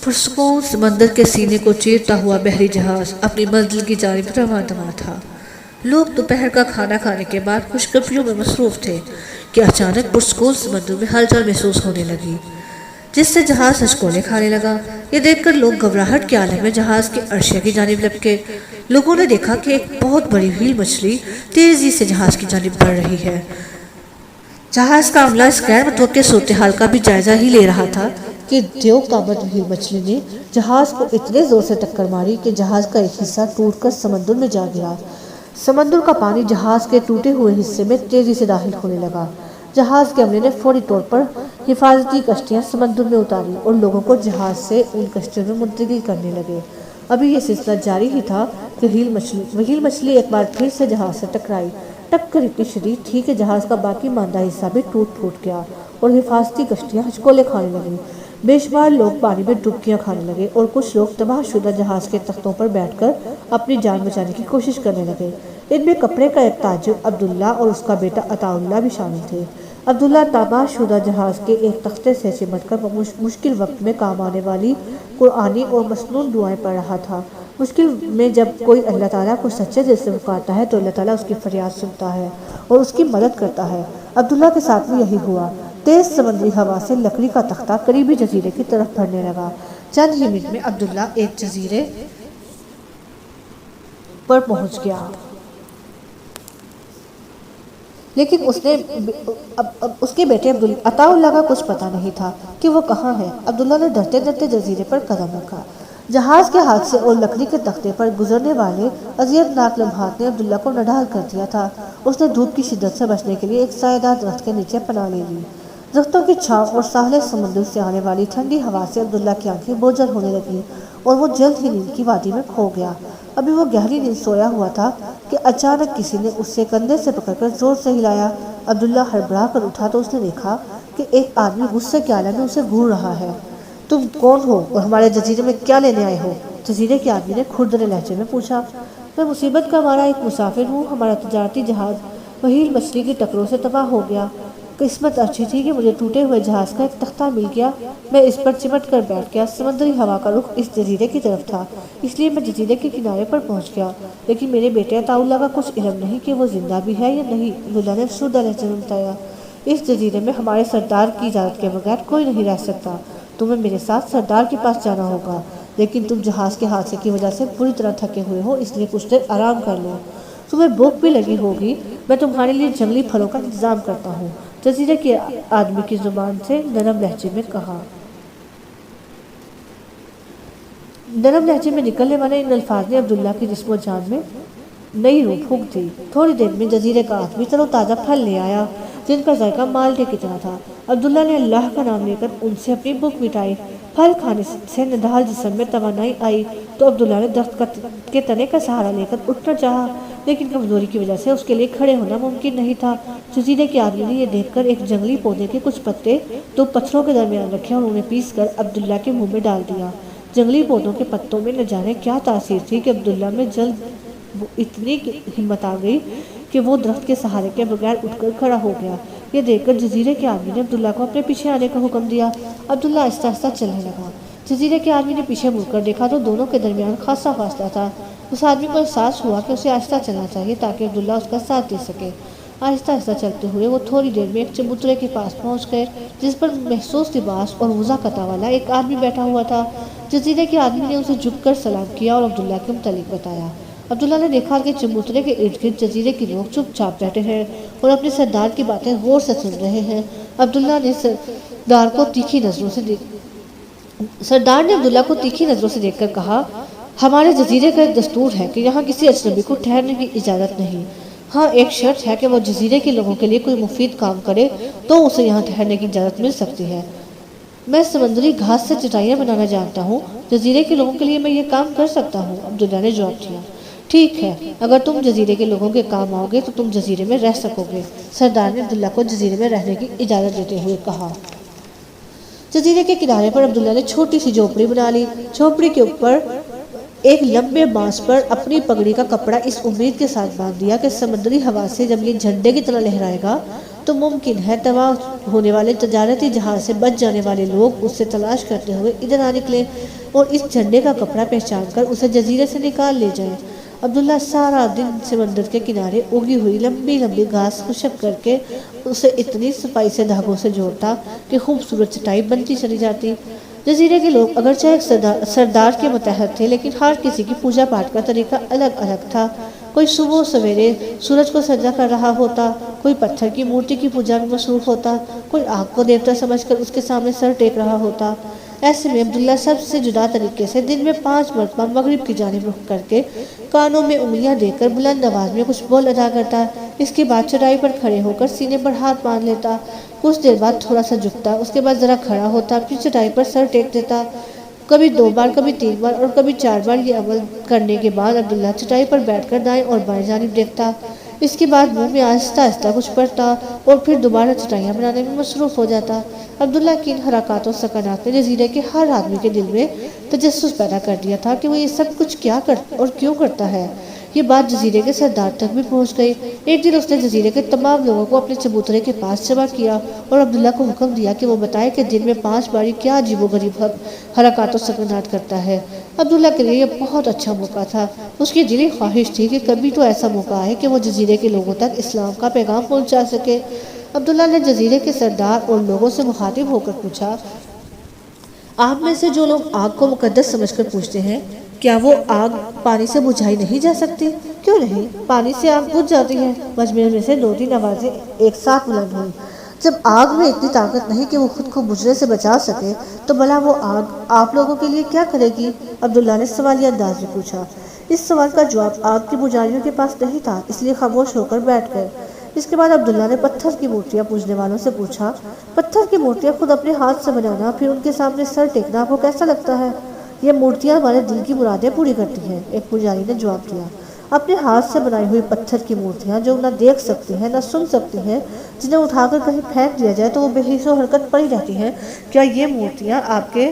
پرسکون سمندر کے سینے کو چیرتا ہوا بحری جہاز اپنی منزل کی جانب رواں تھا۔ لوگ دوپہر کا کھانا کھانے کے بعد خوشگپیوں میں مصروف تھے کہ اچانک پرسکون سمندر میں ہلچل محسوس ہونے لگی، جس سے جہاز ہچکولے کھانے لگا۔ یہ دیکھ کر لوگ گھبراہٹ کے عالم میں جہاز کے عرصے کی جانب لپکے۔ لوگوں نے دیکھا کہ ایک بہت بڑی وہیل مچھلی تیزی سے جہاز کی جانب بڑھ رہی ہے۔ جہاز کا عملہ اس غیر متوقع صورتحال کا بھی جائزہ ہی لے رہا تھا کہ دیو قامت وہیل مچھلی نے جہاز کو اتنے زور سے ٹکر ماری کہ جہاز کا ایک حصہ ٹوٹ کر سمندر میں جا گرا۔ سمندر کا پانی جہاز کے ٹوٹے ہوئے حصے میں تیزی سے داخل ہونے لگا۔ جہاز کے عملے نے فوری طور پر حفاظتی کشتیاں سمندر میں اتاری اور لوگوں کو جہاز سے ان کشتیوں میں منتقل کرنے لگے۔ ابھی یہ سلسلہ جاری ہی تھا کہ وہیل مچھلی ایک بار پھر سے جہاز سے ٹکرائی۔ ٹکر اتنی شدید تھی کہ جہاز کا باقی ماندہ حصہ بھی ٹوٹ پھوٹ گیا اور حفاظتی کشتیاں ہچکولے کھانے لگیں۔ بے شمار لوگ پانی میں ڈبکیاں کھانے لگے اور کچھ لوگ تباہ شدہ جہاز کے تختوں پر بیٹھ کر اپنی جان بچانے کی کوشش کرنے لگے۔ ان میں کپڑے کا ایک تاجر عبداللہ اور اس کا بیٹا عطا اللہ بھی شامل تھے۔ عبداللہ تباہ شدہ جہاز کے ایک تختے سے چمٹ کر مشکل وقت میں کام آنے والی قرآنی اور مسنون دعائیں پڑھ رہا تھا۔ مشکل میں جب کوئی اللہ تعالیٰ کو سچے دل سے پکارتا ہے تو اللہ تعالیٰ اس کی فریاد سنتا ہے اور اس کی مدد کرتا ہے۔ عبداللہ کے ساتھ بھی یہی ہوا۔ تیز سمندری ہوا سے لکڑی کا تختہ قریبی جزیرے کی طرف بڑھنے لگا۔ چند ہی منٹ میں عبداللہ ایک جزیرے پر پہنچ گیا، لیکن اس کے بیٹے عطا اللہ کا کچھ پتہ نہیں تھا کہ وہ کہاں ہے۔ عبداللہ نے ڈرتے ڈرتے جزیرے پر قدم رکھا۔ جہاز کے حادثے اور لکڑی کے تختے پر گزرنے والے اذیتناک لمحات نے عبداللہ کو نڈھال کر دیا تھا۔ اس نے دھوپ کی شدت سے بچنے کے لیے ایک سایہ دار درخت کے نیچے پناہ لے لی۔ درختوں کی چھاؤں اور ساحل سمندر سے آنے والی ٹھنڈی ہوا سے عبداللہ کی آنکھیں بوجھل ہونے لگیں اور وہ جلد ہی نیند کی وادی میں کھو گیا۔ ابھی وہ گہری نیند سویا ہوا تھا کہ اچانک کسی نے اسے کندھے سے پکڑ کر زور سے ہلایا۔ عبداللہ ہڑبڑا کر اٹھا تو اس نے دیکھا کہ ایک آدمی غصے کے عالم میں اسے گھور رہا ہے۔ تم کون ہو اور ہمارے جزیرے میں کیا لینے آئے ہو؟ جزیرے کے آدمی نے کھردرے لہجے میں پوچھا۔ میں مصیبت کا مارا ایک مسافر ہوں۔ ہمارا تجارتی جہاز وہیل مچھلی کی ٹکروں سے تباہ ہو گیا۔ قسمت اچھی تھی کہ مجھے ٹوٹے ہوئے جہاز کا ایک تختہ مل گیا۔ میں اس پر چمٹ کر بیٹھ گیا۔ سمندری ہوا کا رخ اس جزیرے کی طرف تھا، اس لیے میں جزیرے کے کنارے پر پہنچ گیا، لیکن میرے بیٹے عطا اللہ کا کچھ علم نہیں کہ وہ زندہ بھی ہے یا نہیں۔ عبداللہ نے افسردہ لہجے میں بتایا۔ اس جزیرے میں ہمارے سردار کی اجازت کے بغیر کوئی نہیں رہ سکتا۔ تمہیں میرے ساتھ سردار کے پاس جانا ہوگا، لیکن تم جہاز کے حادثے کی وجہ سے بری طرح تھکے ہوئے ہو، اس لیے کچھ دیر آرام کر لو۔ تمہیں بھوک بھی لگی ہوگی، میں تمہارے لیے جنگلی پھلوں کا انتظام کرتا ہوں، جزیرے کے آدمی کی زبان سے نرم لہجے میں کہا۔ نرم لہجے میں نکلنے والے ان الفاظ نے عبداللہ کی جسم و جان میں نئی روح پھونک دی۔ تھوڑی دیر میں جزیرے کا آدمی تر و تازہ پھل لے آیا جن کا ذائقہ مالٹے کی طرح تھا۔ عبداللہ نے اللہ کا نام لے کر ان سے اپنی بھوک مٹائی۔ پھل کھانے سے نڈھال جسم میں توانائی آئی تو عبداللہ نے درخت کے تنے کا سہارا لے کر اٹھنا چاہا، لیکن کمزوری کی وجہ سے اس کے لیے کھڑے ہونا ممکن نہیں تھا۔ جزیرے کے آدمی نے یہ دیکھ کر ایک جنگلی پودے کے کچھ پتے دو پتھروں کے درمیان رکھے اور انہیں پیس کر عبداللہ کے منہ میں ڈال دیا۔ جنگلی پودوں کے پتوں میں نہ جانے کیا تاثیر تھی کہ عبداللہ میں جلد اتنی ہمت آ گئی کہ وہ درخت کے سہارے کے بغیر اٹھ کر کھڑا ہو گیا۔ یہ دیکھ کر جزیرے کے آدمی نے عبداللہ کو اپنے پیچھے آنے کا حکم دیا۔ عبداللہ آہستہ آہستہ چلنے لگا۔ جزیرے کے آدمی نے پیچھے مڑ کر دیکھا تو دونوں کے درمیان خاصا فاصلہ تھا۔ اس آدمی کو احساس ہوا کہ اسے آہستہ چلنا چاہیے تاکہ عبداللہ اس کا ساتھ دے سکے۔ آہستہ آہستہ چلتے ہوئے وہ تھوڑی دیر میں ایک چبوترے کے پاس پہنچ گئے جس پر محسوس لباس اور وضع قطع والا ایک آدمی بیٹھا ہوا تھا۔ جزیرے کے آدمی نے اسے جھک کر سلام کیا اور عبداللہ کے متعلق بتایا۔ عبداللہ نے دیکھا کہ چبوترے کے ارد گرد جزیرے کے لوگ چپ چاپ بیٹھے ہیں اور اپنے سردار کی باتیں غور سے سن رہے ہیں۔ عبداللہ نے سردار نے عبداللہ کو تیکھی نظروں سے دیکھ کر کہا، ہمارے جزیرے کا ایک دستور ہے کہ یہاں کسی اجنبی کو ٹھہرنے کی اجازت نہیں۔ ہاں، ایک شرط ہے کہ وہ جزیرے کے لوگوں کے لیے کوئی مفید کام کرے تو اسے یہاں ٹھہرنے کی اجازت مل سکتی ہے۔ میں سمندری گھاس سے چٹائیاں بنانا جانتا ہوں، جزیرے کے لوگوں کے لیے میں یہ کام کر سکتا ہوں۔ عبداللہ نے جواب دیا، ٹھیک ہے، اگر تم جزیرے کے لوگوں کے کام آؤ گے تو تم جزیرے میں رہ سکو گے۔ سردار نے عبداللہ کو جزیرے میں رہنے کی اجازت دیتے ہوئے کہا۔ جزیرے کے کنارے پر عبداللہ نے چھوٹی سی جھوپڑی بنا لی۔ جھوپڑی کے اوپر ایک لمبے بانس پر اپنی پگڑی کا کپڑا اس امید کے ساتھ باندھ دیا کہ سمندری ہوا سے جب یہ جھنڈے کی طرح لہرائے گا تو ممکن ہے تباہ ہونے والے تجارتی جہاز سے بچ جانے والے لوگ اس سے تلاش کرتے ہوئے ادھر آ نکلے اور اس جھنڈے کا کپڑا پہچان کر اسے جزیرے سے نکال لے جائیں۔ عبداللہ سارا دن سمندر کے کنارے اگی ہوئی لمبی لمبی گھاس خشک کر کے اسے اتنی صفائی سے دھاگوں سے جوڑتا کہ خوبصورت چٹائی بنتی چلی جاتی۔ جزیرے کے لوگ اگرچہ ایک سردار کے متحد تھے، لیکن ہر کسی کی پوجا پاٹ کا طریقہ الگ الگ تھا۔ کوئی صبح سویرے سورج کو سجدہ کر رہا ہوتا، کوئی پتھر کی مورتی کی پوجا میں مصروف ہوتا، کوئی آگ کو دیوتا سمجھ کر اس کے سامنے سر ٹیک رہا ہوتا۔ ایسے میں عبداللہ سب سے جدا طریقے سے دن میں 5 مرتبہ مغرب کی جانب رخ کر کے کانوں میں انگلیاں دے کر بلند آواز میں کچھ بول ادا کرتا۔ اس کے بعد چٹائی پر کھڑے ہو کر سینے پر ہاتھ باندھ لیتا، کچھ دیر بعد تھوڑا سا جھکتا، اس کے بعد ذرا کھڑا ہوتا، پھر چٹائی پر سر ٹیک دیتا۔ کبھی 2 بار، کبھی 3 بار اور کبھی 4 بار یہ عمل کرنے کے بعد عبداللہ چٹائی پر بیٹھ کر دائیں اور بائیں جانب دیکھتا۔ اس کے بعد منہ میں آہستہ آہستہ کچھ پڑھتا اور پھر دوبارہ چٹائیاں بنانے میں مصروف ہو جاتا۔ عبداللہ کی ان حرکات و سکنات نے جزیرے کے ہر آدمی کے دل میں تجسس پیدا کر دیا تھا کہ وہ یہ سب کچھ کیا اور کیوں کرتا ہے۔ یہ بات جزیرے کے سردار تک بھی پہنچ گئی۔ ایک دن اس نے جزیرے کے تمام لوگوں کو اپنے چبوترے کے پاس جمع کیا اور عبداللہ کو حکم دیا کہ وہ بتائے کہ دن میں 5 باری کیا عجیب و غریب حرکات و سکنات کرتا ہے۔ عبداللہ کے لیے یہ بہت اچھا موقع تھا۔ اس کی دلی خواہش تھی کہ کبھی تو ایسا موقع آئے کہ وہ جزیرے کے لوگوں تک اسلام کا پیغام پہنچا سکے۔ عبداللہ نے جزیرے کے سردار اور لوگوں سے مخاطب ہو کر پوچھا، آپ میں سے جو لوگ آگ کو مقدس سمجھ کر پوچھتے ہیں، کیا وہ آگ پانی سے بجھائی نہیں جا سکتی؟ کیوں نہیں؟ پانی سے آگ بجھ جاتی ہے۔ مجمع میں سے 2-3 آوازیں ایک ساتھ بلند ہوئیں۔ جب آگ میں اتنی طاقت نہیں کہ وہ خود کو بجھنے سے بچا سکے تو بھلا وہ آگ آپ لوگوں کے لیے کیا کرے گی؟ عبداللہ نے سوالیہ انداز میں پوچھا۔ اس سوال کا جواب آگ کی پجاریوں کے پاس نہیں تھا، اس لیے خاموش ہو کر بیٹھ گئے۔ اس کے بعد عبداللہ نے پتھر کی مورتیاں پوجنے والوں سے پوچھا، پتھر کی مورتیاں خود اپنے ہاتھ سے بنانا، پھر ان کے سامنے سر ٹیکنا آپ کو کیسا لگتا ہے؟ یہ مورتیاں ہمارے دل کی مرادیں پوری کرتی ہیں، ایک پجاری نے جواب دیا۔ اپنے ہاتھ سے بنائی ہوئی پتھر کی مورتیاں جو نہ دیکھ سکتی ہیں نہ سن سکتی ہیں، جنہیں اٹھا کر کہیں پھینک دیا جائے تو وہ بے حس و حرکت پڑی رہتی ہیں، کیا یہ مورتیاں آپ کے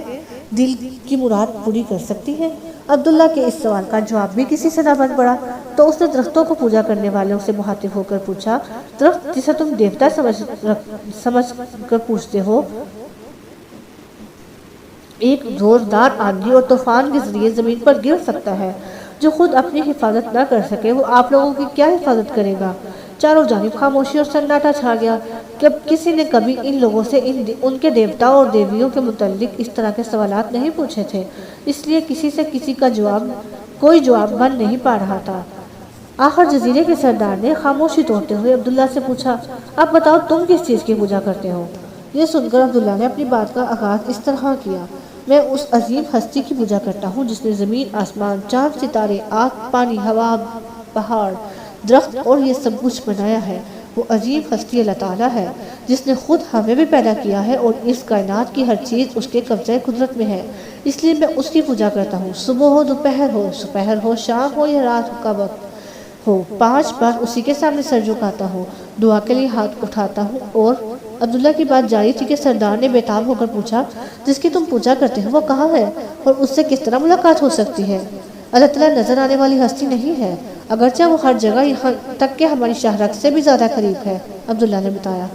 دل کی مراد پوری کر سکتی ہیں؟ عبداللہ کے اس سوال کا جواب بھی کسی سے نہ بن پڑا، تو اس نے درختوں کو پوجا کرنے والوں سے مخاطب ہو کر پوچھا، درخت جسے تم دیوتا سمجھ کر پوچھتے ہو، ایک زوردار آندھی اور طوفان کے ذریعے زمین پر گر سکتا ہے، جو خود اپنی حفاظت نہ کر سکے وہ آپ لوگوں کی کیا حفاظت کرے گا؟ چاروں جانب خاموشی اور سناٹا چھا گیا۔ کسی نے کبھی ان لوگوں سے ان کے دیوتا اور دیویوں کے متعلق اس طرح کے سوالات نہیں پوچھے تھے، اس لیے کسی سے کسی کا کوئی جواب بن نہیں پا رہا تھا۔ آخر جزیرے کے سردار نے خاموشی توڑتے ہوئے عبداللہ سے پوچھا، اب بتاؤ تم کس چیز کی پوجا کرتے ہو؟ یہ سن کر عبداللہ نے اپنی بات کا آغاز اس طرح کیا، میں اس عظیم ہستی کی پوجا کرتا ہوں جس نے زمین، آسمان، چاند، ستارے، آگ، پانی، ہوا، پہاڑ، درخت اور یہ سب کچھ بنایا ہے۔ وہ عظیم ہستی اللہ تعالیٰ ہے جس نے خود ہمیں بھی پیدا کیا ہے اور اس کائنات کی ہر چیز اس کے قبضہ قدرت میں ہے، اس لیے میں اس کی پوجا کرتا ہوں۔ صبح ہو، دوپہر ہو، شام ہو یا رات کا وقت ہو، 5 بار اسی کے سامنے سر جھکاتا ہوں، دعا کے لیے ہاتھ اٹھاتا ہوں۔ اور عبداللہ کی بات جاری تھی کہ سردار نے بےتاب ہو کر پوچھا، جس کی تم پوجا کرتے ہو وہ کہاں ہے اور اس سے کس طرح ملاقات ہو سکتی ہے؟ اللہ تعالیٰ نظر آنے والی ہستی نہیں ہے، اگرچہ وہ ہر جگہ، یہاں تک کہ ہماری شہرک سے بھی زیادہ قریب ہے۔ عبداللہ نے بتایا،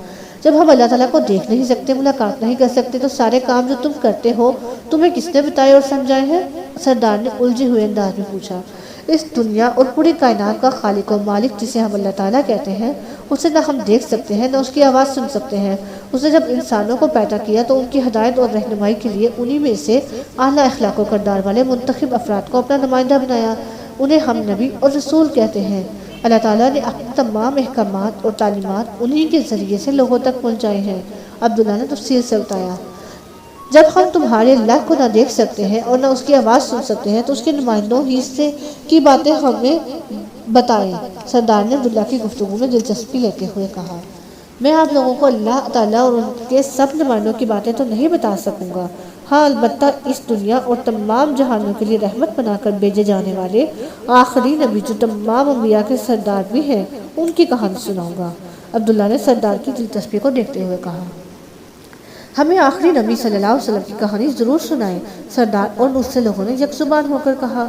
جب ہم اللہ تعالیٰ کو دیکھ نہیں سکتے، ملاقات نہیں کر سکتے، تو سارے کام جو تم کرتے ہو تمہیں کس نے بتائے اور سمجھائے ہیں؟ سردار نے الجھے ہوئے انداز میں پوچھا۔ اس دنیا اور پوری کائنات کا خالق و مالک جسے ہم اللہ تعالیٰ کہتے ہیں، اسے نہ ہم دیکھ سکتے ہیں نہ اس کی آواز سن سکتے ہیں۔ اس نے جب انسانوں کو پیدا کیا تو ان کی ہدایت اور رہنمائی کے لیے انہی میں سے اعلیٰ اخلاق و کردار والے منتخب افراد کو اپنا نمائندہ بنایا، انہیں ہم نبی اور رسول کہتے ہیں۔ اللہ تعالیٰ نے اپنے تمام احکامات اور تعلیمات انہی کے ذریعے سے لوگوں تک پہنچائے ہیں۔ عبداللہ نے تفصیل سے بتایا، جب ہم تمہارے اللہ کو نہ دیکھ سکتے ہیں اور نہ اس کی آواز سن سکتے ہیں تو اس کے نمائندوں ہی سے کی باتیں ہمیں بتائیں۔ سردار نے عبداللہ کی گفتگو میں دلچسپی لیتے ہوئے کہا، میں آپ لوگوں کو اللہ تعالیٰ اور ان کے سب نمائندوں کی باتیں تو نہیں بتا سکوں گا، ہاں البتہ اس دنیا اور تمام جہانوں کے لیے رحمت بنا کر بھیجے جانے والے آخری نبی جو تمام انبیاء کے سردار بھی ہیں، ان کی کہانی سناؤں گا۔ عبداللہ نے سردار کی دلچسپی کو دیکھتے ہوئے کہا، ہمیں آخری نبی صلی اللہ علیہ وسلم کی کہانی ضرور سنائیں۔ سردار اور دوسرے لوگوں نے یک زبان ہو کر کہا،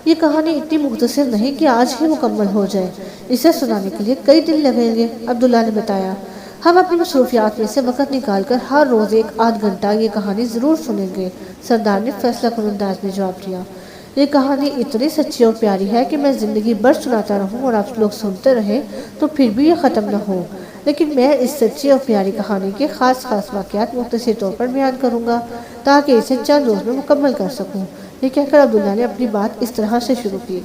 یہ کہانی اتنی مختصر نہیں کہ آج ہی مکمل ہو جائے، اسے سنانے کے لیے کئی دن لگیں گے۔ عبداللہ نے بتایا، ہم اپنی مصروفیات میں سے وقت نکال کر ہر روز 1 آدھ گھنٹہ یہ کہانی ضرور سنیں گے، سردار نے فیصلہ کن انداز میں جواب دیا۔ یہ کہانی اتنی سچی اور پیاری ہے کہ میں زندگی بھر سناتا رہوں اور آپ لوگ سنتے رہیں تو پھر بھی یہ ختم نہ ہو، لیکن میں اس سچی اور پیاری کہانی کے خاص واقعات مختصر طور پر بیان کروں گا تاکہ اسے چند روز میں مکمل کر سکوں۔ یہ کہہ کر عبداللہ نے اپنی بات اس طرح سے شروع کی۔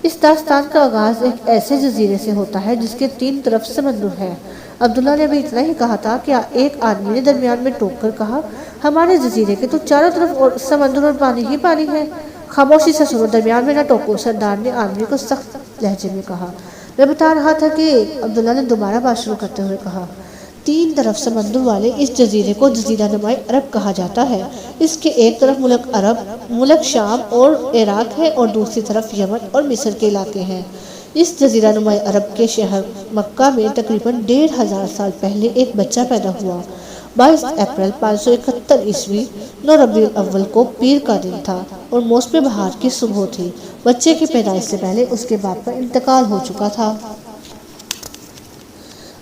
اس داستان کا آغاز ایک ایسے جزیرے سے ہوتا ہے جس کے 3 طرف سمندر ہے۔ عبداللہ نے ابھی اتنا ہی کہا تھا کہ ایک آدمی نے درمیان میں ٹوک کر کہا، ہمارے جزیرے کے تو چاروں طرف اور سمندر اور پانی ہی پانی ہے۔ خاموشی سے سنو، درمیان میں نہ ٹوکو، سردار نے آدمی کو سخت لہجے میں کہا۔ میں بتا رہا تھا کہ عبداللہ نے دوبارہ بات شروع کرتے ہوئے کہا، 3 طرف سمندر والے اس جزیرے کو جزیرہ نمائے عرب کہا جاتا ہے۔ اس کے ایک طرف ملک شام اور عراق ہے اور دوسری طرف یمن اور مصر کے علاقے ہیں۔ اس جزیرہ نمائے عرب کے شہر مکہ میں تقریباً 1500 سال پہلے ایک بچہ پیدا ہوا۔ 22 اپریل 571 عیسوی 9 ربیع الاول کو پیر کا دن تھا اور موسم بہار کی صبح تھی۔ بچے کی پیدائش سے پہلے اس کے باپ کا انتقال ہو چکا تھا۔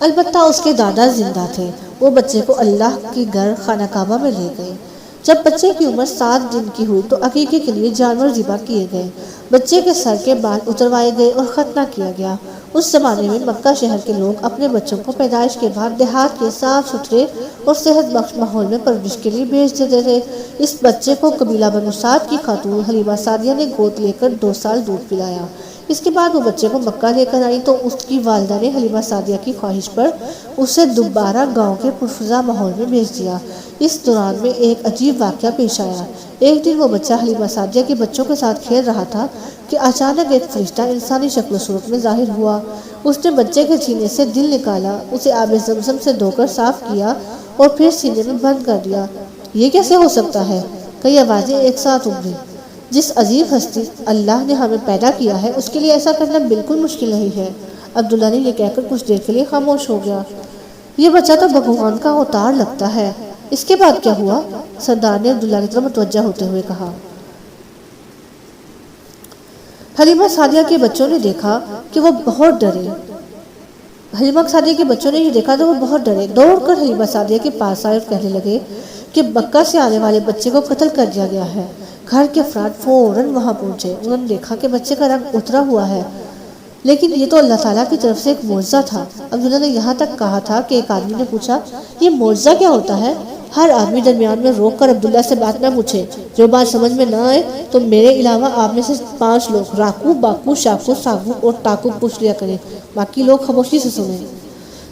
البتہ اس کے دادا زندہ تھے۔ وہ بچے کو اللہ کی گھر خانہ کعبہ میں لے گئے۔ جب بچے کی عمر 7 دن کی ہوئی تو عقیقے کے لیے جانور ذبح کیے گئے۔ بچے کے سر کے بال اتروائے گئے اور ختنہ کیا گیا۔ اس زمانے میں مکہ شہر کے لوگ اپنے بچوں کو پیدائش کے بعد دیہات کے صاف ستھرے اور صحت بخش ماحول میں پرورش کے لیے بھیج دیتے تھے۔ اس بچے کو قبیلہ بنو سعد کی خاتون حلیمہ سعدیہ نے گود لے کر 2 سال دودھ پلایا۔ اس کے بعد وہ بچے کو مکہ لے کر آئی تو اس کی والدہ نے حلیمہ سعدیہ کی خواہش پر اسے دوبارہ گاؤں کے پرفضا ماحول میں بھیج دیا۔ اس دوران میں ایک عجیب واقعہ پیش آیا۔ ایک دن وہ بچہ حلیمہ سعدیہ کے بچوں کے ساتھ کھیل رہا تھا کہ اچانک ایک فرشتہ انسانی شکل و صورت میں ظاہر ہوا۔ اس نے بچے کے سینے سے دل نکالا، اسے آب زمزم سے دھو کر صاف کیا اور پھر سینے میں بند کر دیا۔ یہ کیسے ہو سکتا ہے؟ کئی آوازیں ایک ساتھ اٹھیں۔ جس عظیم ہستی اللہ نے ہمیں پیدا کیا ہے اس کے لیے ایسا کرنا بالکل مشکل نہیں ہے۔ عبداللہ نے یہ کہہ کر کچھ دیر کے لیے خاموش ہو گیا۔ یہ بچہ تو بھگوان کا اوتار لگتا ہے۔ اس کے بعد کیا ہوا؟ سردار نے عبداللہ کی طرف متوجہ ہوتے ہوئے کہا۔ حلیمہ سعدیہ کے بچوں نے دیکھا کہ وہ بہت ڈرے۔ دوڑ کر حلیمہ سعدیہ کے پاس آئے اور کہنے لگے کہ مکہ سے آنے والے بچے کو قتل کر دیا گیا ہے۔ گھر کے افراد فوراً وہاں پہنچے۔ انہوں نے دیکھا کہ بچے کا رنگ اترا ہوا ہے، لیکن یہ تو اللہ تعالیٰ کی طرف سے ایک معجزہ تھا۔ عبداللہ نے یہاں تک کہا تھا کہ ایک آدمی نے پوچھا، یہ معجزہ کیا ہوتا ہے؟ ہر آدمی درمیان میں روک کر عبداللہ سے بات نہ پوچھے۔ جو بات سمجھ میں نہ آئے تو میرے علاوہ آپ میں سے 5 لوگ راکو، باکو، شاکو، ساگو اور ٹاکو پوچھ لیا کریں، باقی لوگ خاموشی سے سنیں۔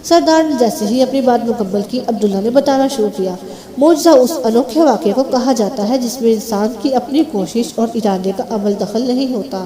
سردار نے جیسے ہی اپنی بات مکمل کی، عبداللہ نے بتانا شروع کیا۔ معجزہ اس انوکھے واقعے کو کہا جاتا ہے جس میں انسان کی اپنی کوشش اور ارادے کا عمل دخل نہیں ہوتا،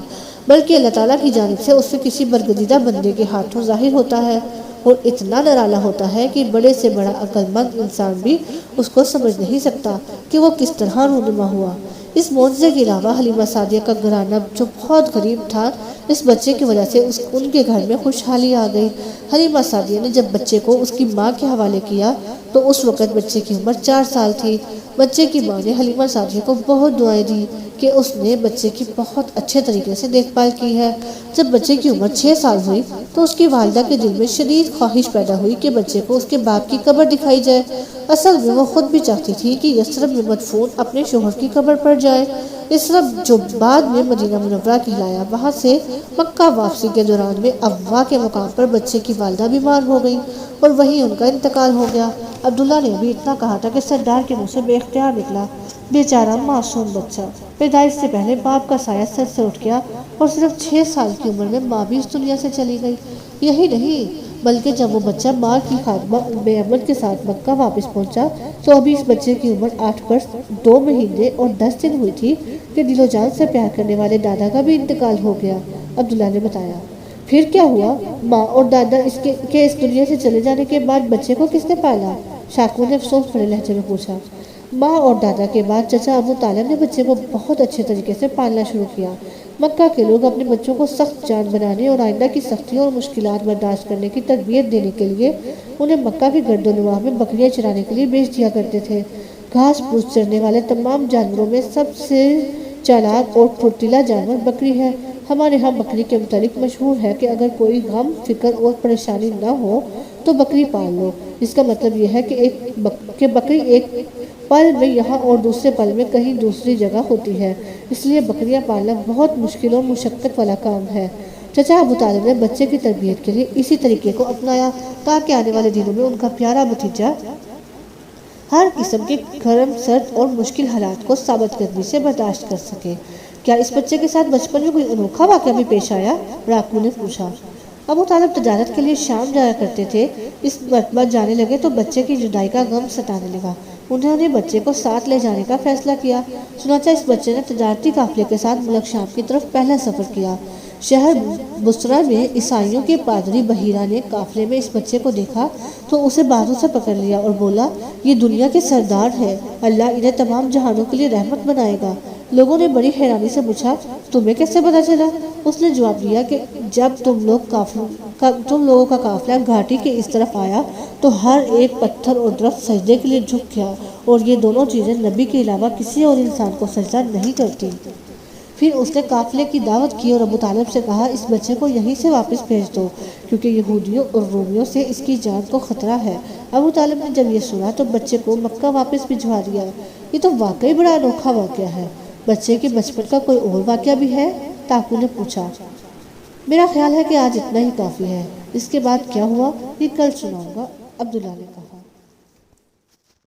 بلکہ اللہ تعالیٰ کی جانب سے اسے کسی برگزیدہ بندے کے ہاتھوں ظاہر ہوتا ہے اور اتنا نرالا ہوتا ہے کہ بڑے سے بڑا عقل مند انسان بھی اس کو سمجھ نہیں سکتا کہ وہ کس طرح رونما ہوا۔ اس معجزے کے علاوہ حلیمہ سعدیہ کا گھرانہ جو بہت غریب تھا، اس بچے کی وجہ سے ان کے گھر میں خوشحالی آ گئی۔ حلیمہ سعدیہ نے جب بچے کو اس کی ماں کے حوالے کیا تو اس وقت بچے کی عمر 4 سال تھی۔ بچے کی ماں نے حلیمہ سعدیہ کو بہت دعائیں دی کہ اس نے بچے کی بہت اچھے طریقے سے دیکھ بھال کی ہے۔ جب بچے کی عمر 6 سال ہوئی تو اس کی والدہ کے دل میں شدید خواہش پیدا ہوئی کہ بچے کو اس کے باپ کی قبر دکھائی جائے۔ اصل میں وہ خود بھی چاہتی تھی کہ یثرب میں مدفون اپنے شوہر کی قبر پر جائے۔ یثرب جو بعد میں مدینہ منورہ کہلایا، وہاں سے مکہ واپسی کے دوران میں ابوا کے مقام پر بچے کی والدہ بیمار ہو گئی اور وہیں ان کا انتقال ہو گیا۔ عبداللہ نے بھی اتنا کہا تھا کہ سردار کے منہ سے بے اختیار نکلا، بیچارہ معصوم بچہ۔ پیدائش سے پہلے باپ کا سایہ سر سے اٹھ گیا اور صرف 6 سال کی عمر میں ماں بھی اس دنیا سے چلی گئی۔ یہی نہیں بلکہ جب وہ بچہ ماں کی خادمہ ام ایمن کے ساتھ مکہ واپس پہنچا تو ابھی اس بچے کی عمر 8 برس 2 مہینے اور 10 دن ہوئی تھی کہ دل و جان سے پیار کرنے والے دادا کا بھی انتقال ہو گیا۔ عبداللہ نے بتایا۔ پھر کیا ہوا؟ ماں اور دادا کے اس دنیا سے چلے جانے کے بعد بچے کو کس نے پالا؟ شاکو نے افسوس بھرے لہجے میں پوچھا۔ ماں اور دادا کے بعد چچا ابو طالب نے بچے کو بہت اچھے طریقے سے پالنا شروع کیا۔ مکہ کے لوگ اپنے بچوں کو سخت جان بنانے اور آئندہ کی سختیوں اور مشکلات برداشت کرنے کی تربیت دینے کے لیے انہیں مکہ کی گرد و نواح میں بکریاں چرانے کے لیے بھیج دیا کرتے تھے۔ گھاس پھوس چرنے والے تمام جانوروں میں سب سے چالاک اور پھرتیلا جانور بکری ہے۔ ہمارے ہاں بکری کے متعلق مشہور ہے کہ اگر کوئی غم، فکر اور پریشانی نہ ہو تو بکری پال لو۔ اس کا مطلب یہ ہے کہ بکری ایک پل میں یہاں اور دوسرے پل میں کہیں دوسری جگہ ہوتی ہے، اس لیے بکریاں پالنا بہت مشکل اور مشقت والا کام ہے۔ چچا ابو طالب نے بچے کی تربیت کے لیے اسی طریقے کو اپنایا تاکہ آنے والے دنوں میں ان کا پیارا بھتیجا ہر قسم کے گرم، سرد اور مشکل حالات کو ثابت قدمی سے برداشت کر سکے۔ کیا اس بچے کے ساتھ بچپن میں کوئی انوکھا واقعہ بھی پیش آیا؟ راکو نے پوچھا۔ ابو طالب تجارت کے لیے شام جایا کرتے تھے، اس مرتبہ جانے لگے تو بچے کی جدائی کا غم ستانے لگا۔ انہوں نے بچے کو ساتھ لے جانے کا فیصلہ کیا۔ چنانچہ اس بچے نے تجارتی قافلے کے ساتھ ملک شام کی طرف پہلا سفر کیا۔ شہر بصرہ میں عیسائیوں کے پادری بحیرہ نے قافلے میں اس بچے کو دیکھا تو اسے بازو سے پکڑ لیا اور بولا، یہ دنیا کے سردار ہیں، اللہ انہیں تمام جہانوں کے لیے رحمت بنائے گا۔ لوگوں نے بڑی حیرانی سے پوچھا، تمہیں کیسے پتا چلا؟ اس نے جواب دیا کہ جب تم لوگوں کا قافلہ گھاٹی کے اس طرف آیا تو ہر ایک پتھر اور درخت سجدے کے لیے جھک گیا، اور یہ دونوں چیزیں نبی کے علاوہ کسی اور انسان کو سجدہ نہیں کرتی۔ پھر اس نے قافلے کی دعوت کی اور ابو طالب سے کہا، اس بچے کو یہیں سے واپس بھیج دو کیونکہ یہودیوں اور رومیوں سے اس کی جان کو خطرہ ہے۔ ابو طالب نے جب یہ سنا تو بچے کو مکہ واپس بھجوا دیا۔ یہ تو واقعی بڑا انوکھا واقعہ ہے۔ بچے کے بچپن کا کوئی اور واقعہ بھی ہے؟ تاکو نے پوچھا۔ میرا خیال ہے کہ آج اتنا ہی کافی ہے، اس کے بعد کیا ہوا یہ کل سناؤں گا، عبداللہ نے کہا۔